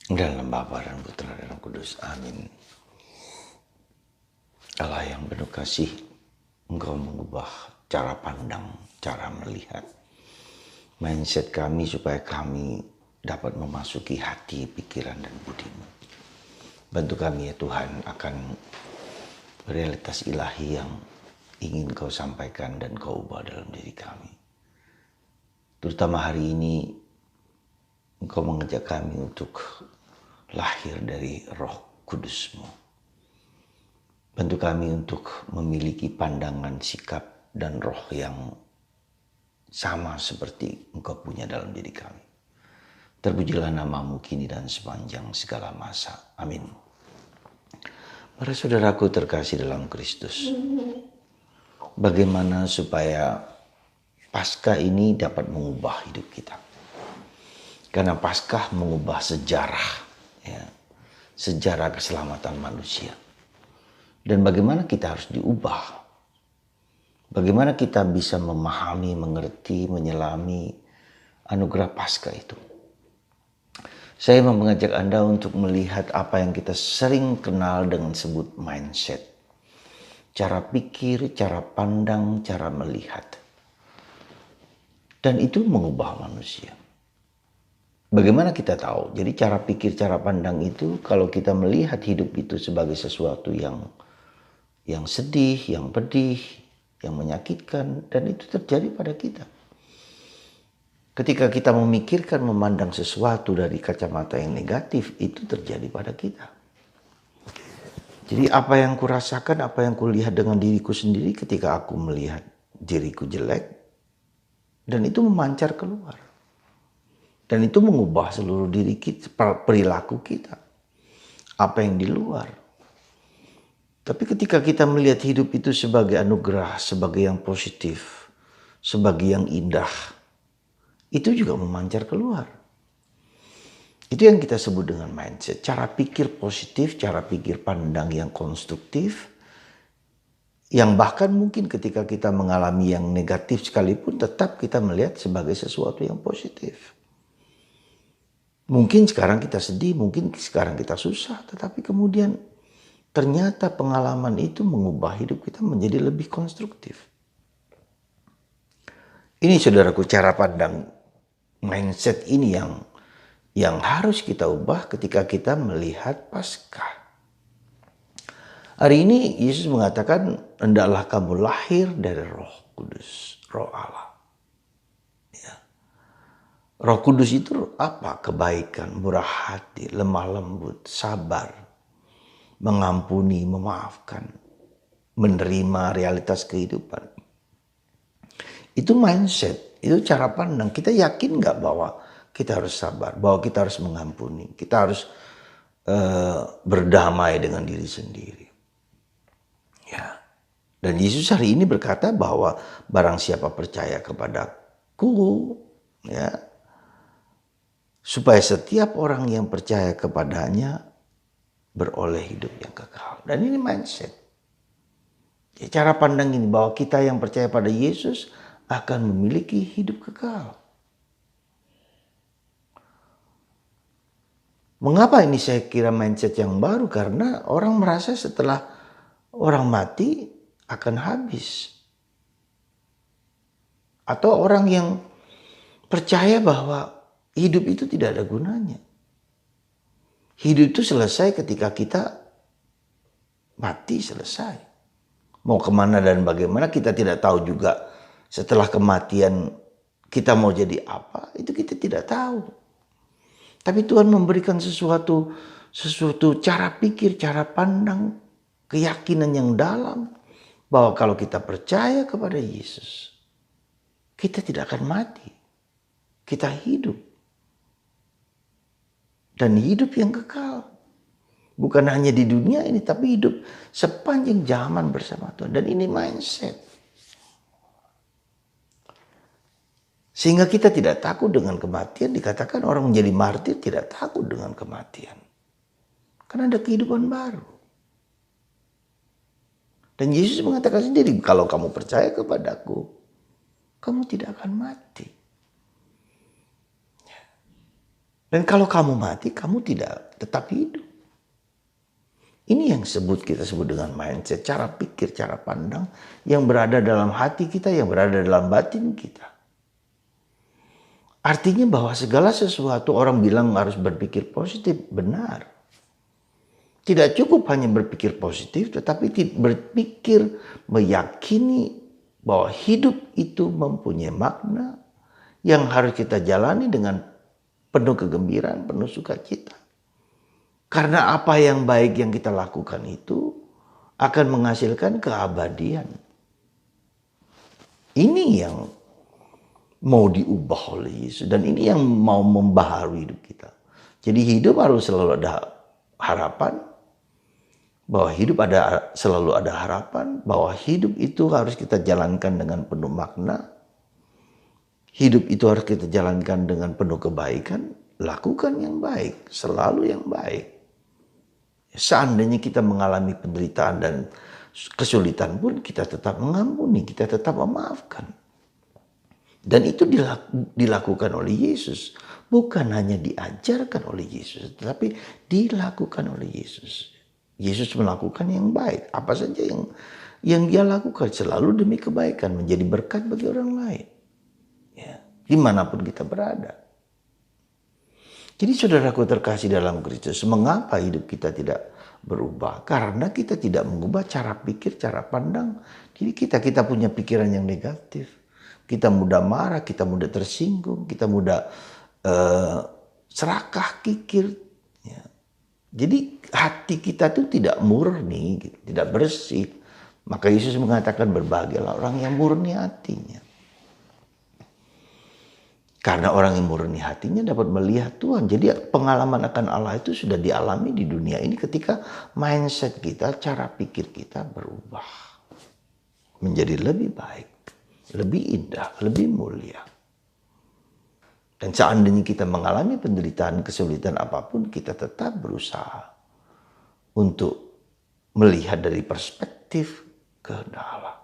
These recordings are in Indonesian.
Dalam Bapa dan Putra dan Roh Kudus. Amin. Allah yang penuh kasih, Engkau mengubah cara pandang, cara melihat mindset kami supaya kami dapat memasuki hati, pikiran, dan budi-Mu. Bantu kami ya Tuhan akan realitas ilahi yang ingin Kau sampaikan dan Kau ubah dalam diri kami. Terutama hari ini Engkau mengajak kami untuk lahir dari Roh Kudus-Mu. Bantu kami untuk memiliki pandangan, sikap, dan roh yang sama seperti Engkau punya dalam diri kami. Terpujilah nama-Mu kini dan sepanjang segala masa. Amin. Para saudaraku terkasih dalam Kristus, bagaimana supaya Paskah ini dapat mengubah hidup kita? Karena Paskah mengubah sejarah, ya, sejarah keselamatan manusia. Dan bagaimana kita harus diubah? Bagaimana kita bisa memahami, mengerti, menyelami anugerah Paskah itu? Saya mau mengajak Anda untuk melihat apa yang kita sering kenal dengan sebut mindset. Cara pikir, cara pandang, cara melihat. Dan itu mengubah manusia. Bagaimana kita tahu? Jadi cara pikir, cara pandang itu kalau kita melihat hidup itu sebagai sesuatu yang sedih, yang pedih, yang menyakitkan, dan itu terjadi pada kita. Ketika kita memikirkan, memandang sesuatu dari kacamata yang negatif, itu terjadi pada kita. Jadi apa yang kurasakan, apa yang kulihat dengan diriku sendiri ketika aku melihat diriku jelek, dan itu memancar keluar. Dan itu mengubah seluruh diri kita, perilaku kita. Apa yang di luar. Tapi ketika kita melihat hidup itu sebagai anugerah, sebagai yang positif, sebagai yang indah, itu juga memancar keluar. Itu yang kita sebut dengan mindset. Cara pikir positif, cara pikir pandang yang konstruktif, yang bahkan mungkin ketika kita mengalami yang negatif sekalipun tetap kita melihat sebagai sesuatu yang positif. Mungkin sekarang kita sedih, mungkin sekarang kita susah, tetapi kemudian ternyata pengalaman itu mengubah hidup kita menjadi lebih konstruktif. Ini saudaraku cara pandang mindset ini yang harus kita ubah ketika kita melihat Paskah. Hari ini Yesus mengatakan, hendaklah kamu lahir dari Roh Kudus, Roh Allah. Ya. Roh Kudus itu apa? Kebaikan, murah hati, lemah lembut, sabar, mengampuni, memaafkan, menerima realitas kehidupan. Itu mindset, itu cara pandang. Kita yakin gak bahwa kita harus sabar, bahwa kita harus mengampuni, kita harus berdamai dengan diri sendiri. Ya. Dan Yesus hari ini berkata bahwa barang siapa percaya kepadaku, ya, supaya setiap orang yang percaya kepadanya beroleh hidup yang kekal. Dan ini mindset. Ya, cara pandang ini bahwa kita yang percaya pada Yesus akan memiliki hidup kekal. Mengapa ini saya kira mindset yang baru? Karena orang merasa setelah orang mati akan habis. Atau orang yang percaya bahwa hidup itu tidak ada gunanya. Hidup itu selesai ketika kita mati, selesai. Mau kemana dan bagaimana kita tidak tahu juga. Setelah kematian kita mau jadi apa, itu kita tidak tahu. Tapi Tuhan memberikan sesuatu cara pikir, cara pandang, keyakinan yang dalam. Bahwa kalau kita percaya kepada Yesus, kita tidak akan mati. Kita hidup. Dan hidup yang kekal. Bukan hanya di dunia ini, tapi hidup sepanjang zaman bersama Tuhan. Dan ini mindset. Sehingga kita tidak takut dengan kematian. Dikatakan orang menjadi martir tidak takut dengan kematian. Karena ada kehidupan baru. Dan Yesus mengatakan sendiri, kalau kamu percaya kepadaku, kamu tidak akan mati. Dan kalau kamu mati, kamu tidak tetap hidup. Ini yang kita sebut dengan mindset, cara pikir, cara pandang yang berada dalam hati kita, yang berada dalam batin kita. Artinya bahwa segala sesuatu orang bilang harus berpikir positif, benar. Tidak cukup hanya berpikir positif, tetapi berpikir meyakini bahwa hidup itu mempunyai makna yang harus kita jalani dengan penuh kegembiraan, penuh sukacita. Karena apa yang baik yang kita lakukan itu akan menghasilkan keabadian. Ini yang mau diubah oleh Yesus. Dan ini yang mau membaharui hidup kita. Jadi hidup harus selalu ada harapan. Bahwa hidup selalu ada harapan. Bahwa hidup itu harus kita jalankan dengan penuh makna. Hidup itu harus kita jalankan dengan penuh kebaikan. Lakukan yang baik. Selalu yang baik. Seandainya kita mengalami penderitaan dan kesulitan pun kita tetap mengampuni. Kita tetap memaafkan. Dan itu dilakukan oleh Yesus. Bukan hanya diajarkan oleh Yesus. Tetapi dilakukan oleh Yesus. Yesus melakukan yang baik. Apa saja yang dia lakukan selalu demi kebaikan. Menjadi berkat bagi orang lain. Dimanapun kita berada. Jadi saudaraku terkasih dalam Kristus, mengapa hidup kita tidak berubah? Karena kita tidak mengubah cara pikir, cara pandang diri kita. Kita punya pikiran yang negatif. Kita mudah marah, kita mudah tersinggung, kita mudah serakah, kikir. Jadi hati kita itu tidak murni, tidak bersih. Maka Yesus mengatakan berbahagialah orang yang murni hatinya. Karena orang yang murni hatinya dapat melihat Tuhan. Jadi pengalaman akan Allah itu sudah dialami di dunia ini ketika mindset kita, cara pikir kita berubah. Menjadi lebih baik, lebih indah, lebih mulia. Dan seandainya kita mengalami penderitaan, kesulitan apapun, kita tetap berusaha untuk melihat dari perspektif kehendak Allah.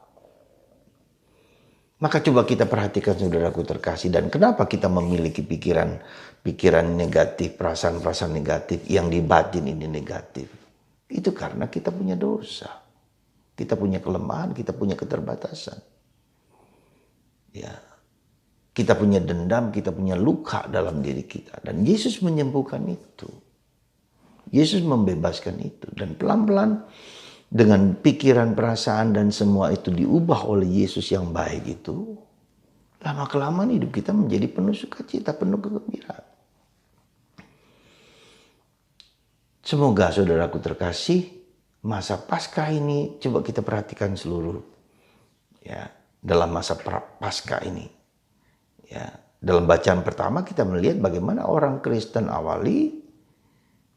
Maka coba kita perhatikan saudaraku terkasih, dan kenapa kita memiliki pikiran negatif, perasaan-perasaan negatif yang di batin ini negatif. Itu karena kita punya dosa. Kita punya kelemahan, kita punya keterbatasan. Ya. Kita punya dendam, kita punya luka dalam diri kita. Dan Yesus menyembuhkan itu. Yesus membebaskan itu. Dan pelan-pelan dengan pikiran, perasaan, dan semua itu diubah oleh Yesus yang baik itu, lama-kelamaan hidup kita menjadi penuh sukacita, penuh kegembiraan. Semoga saudaraku terkasih, masa Paskah ini coba kita perhatikan seluruh dalam masa Paskah ini. Dalam bacaan pertama kita melihat bagaimana orang Kristen awali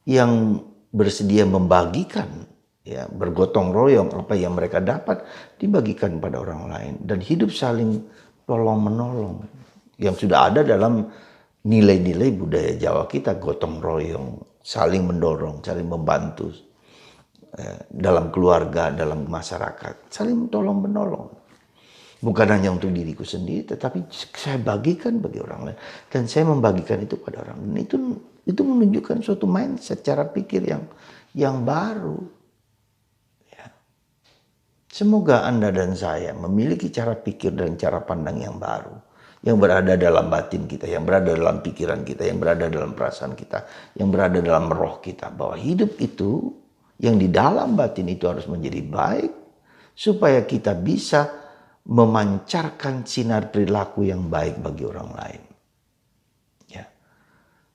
yang bersedia membagikan, bergotong royong apa yang mereka dapat dibagikan pada orang lain. Dan hidup saling tolong-menolong. Yang sudah ada dalam nilai-nilai budaya Jawa kita. Gotong royong, saling mendorong, saling membantu. Dalam keluarga, dalam masyarakat. Saling tolong-menolong. Bukan hanya untuk diriku sendiri, tetapi saya bagikan bagi orang lain. Dan saya membagikan itu pada orang lain. Itu menunjukkan suatu mindset, cara pikir yang baru. Semoga Anda dan saya memiliki cara pikir dan cara pandang yang baru. Yang berada dalam batin kita, yang berada dalam pikiran kita, yang berada dalam perasaan kita, yang berada dalam roh kita. Bahwa hidup itu, yang di dalam batin itu harus menjadi baik. Supaya kita bisa memancarkan sinar perilaku yang baik bagi orang lain.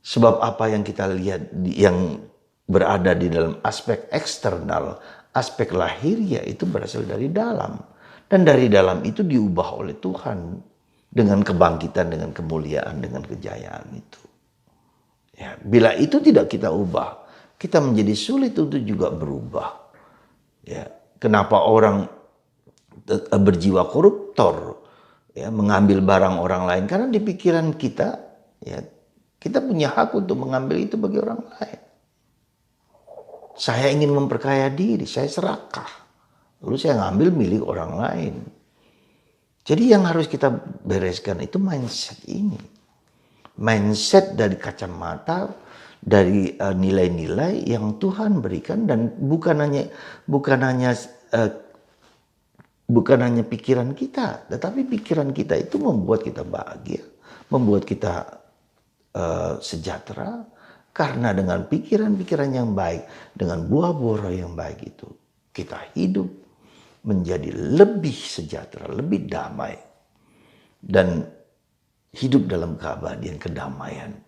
Sebab apa yang kita lihat, yang berada di dalam aspek eksternal, aspek lahiriah itu berasal dari dalam. Dan dari dalam itu diubah oleh Tuhan. Dengan kebangkitan, dengan kemuliaan, dengan kejayaan itu. Bila itu tidak kita ubah, kita menjadi sulit untuk juga berubah. Kenapa orang berjiwa koruptor, mengambil barang orang lain? Karena di pikiran kita, kita punya hak untuk mengambil itu bagi orang lain. Saya ingin memperkaya diri, saya serakah. Lalu saya ngambil milik orang lain. Jadi yang harus kita bereskan itu mindset ini. mindset dari kacamata, dari nilai-nilai yang Tuhan berikan, dan bukan hanya pikiran kita, tetapi pikiran kita itu membuat kita bahagia, membuat kita sejahtera, karena dengan pikiran-pikiran yang baik, dengan buah-buah roh yang baik itu, kita hidup menjadi lebih sejahtera, lebih damai, dan hidup dalam keabadian, kedamaian.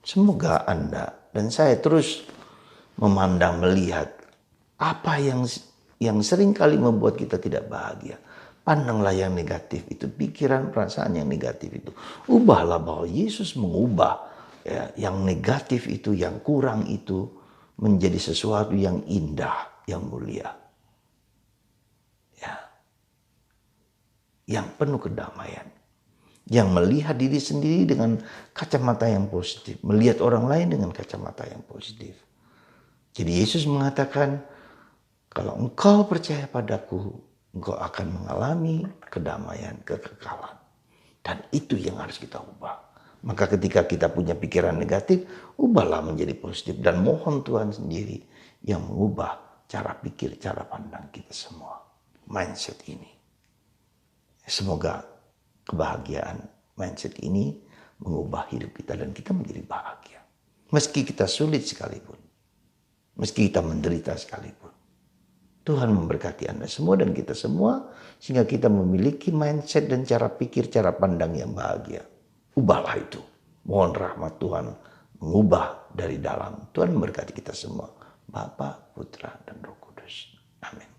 Semoga Anda dan saya terus memandang, melihat apa yang sering kali membuat kita tidak bahagia. Pandanglah yang negatif itu, pikiran, perasaan yang negatif itu. Ubahlah, bahwa Yesus mengubah yang negatif itu, yang kurang itu, menjadi sesuatu yang indah, yang mulia. Ya. Yang penuh kedamaian. Yang melihat diri sendiri dengan kacamata yang positif. Melihat orang lain dengan kacamata yang positif. Jadi Yesus mengatakan, kalau engkau percaya padaku, engkau akan mengalami kedamaian, kekekalan. Dan itu yang harus kita ubah. Maka ketika kita punya pikiran negatif, ubahlah menjadi positif. Dan mohon Tuhan sendiri yang mengubah cara pikir, cara pandang kita semua. Mindset ini. Semoga kebahagiaan mindset ini mengubah hidup kita dan kita menjadi bahagia. Meski kita sulit sekalipun. Meski kita menderita sekalipun. Tuhan memberkati Anda semua dan kita semua, sehingga kita memiliki mindset dan cara pikir, cara pandang yang bahagia. Ubahlah itu. Mohon rahmat Tuhan mengubah dari dalam. Tuhan memberkati kita semua. Bapa, Putra, dan Roh Kudus. Amin.